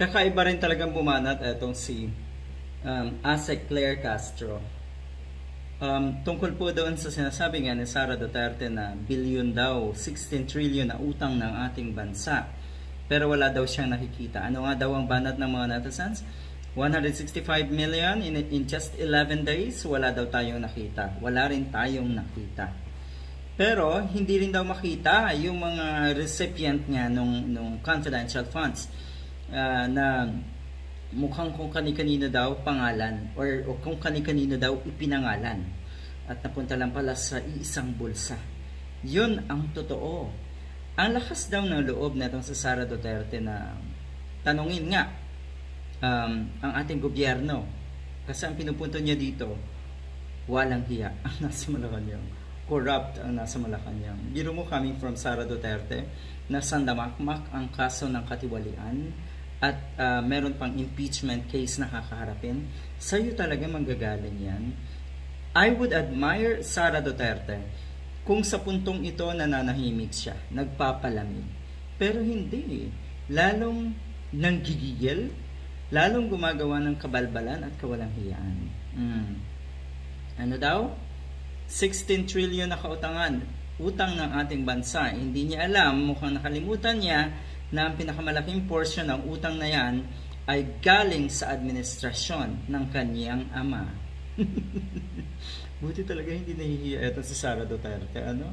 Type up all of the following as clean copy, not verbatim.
Kakaiba rin talagang bumanat itong si Ase Claire Castro. Tungkol po doon sa sinasabi nga ni Sara Duterte na billion daw, 16 trillion na utang ng ating bansa. Pero wala daw siyang nakikita. Ano nga daw ang banat ng mga netizens? 165 million in just 11 days, wala daw tayong nakita. Wala rin tayong nakita. Pero hindi rin daw makita yung mga recipient niya nung confidential funds na mukhang kung kani-kanino daw pangalan or kung kani-kanino daw ipinangalan at napunta lang pala sa iisang bulsa. Yun ang totoo. Ang lakas daw ng loob na itong sa Sara Duterte na tanungin nga ang ating gobyerno, kasi ang pinupunto niya dito, walang hiya ang nasa Malacanang, corrupt ang nasa Malacanang. Biro mo, coming from Sara Duterte, na sandamakmak ang kaso ng katiwalian at meron pang impeachment case na kakaharapin. Sa'yo talaga manggagaling yan. I would admire Sara Duterte kung sa puntong ito nananahimik siya, nagpapalamig. Pero hindi, lalong nanggigigil, lalong gumagawa ng kabalbalan at kawalang hiyaan. Ano daw? 16 trillion na kautangan, utang ng ating bansa. Hindi niya alam, mukhang nakalimutan niya na ang pinakamalaking portion ng utang na yan ay galing sa administrasyon ng kanyang ama. Buti talaga hindi nahihiya ito si Sara Duterte, ano?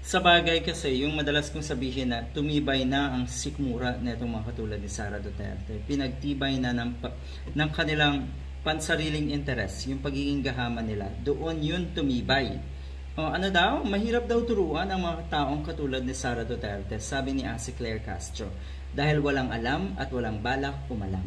Sa bagay kasi, yung madalas kong sabihin na tumibay na ang sikmura na itong mga katulad ni Sara Duterte. Pinagtibay na ng kanilang pansariling interes, yung pagiging gahaman nila. Doon yun tumibay. O ano daw? Mahirap daw turuan ang mga taong katulad ni Sara Duterte, sabi ni Ase Claire Castro, dahil walang alam at walang balak umalam.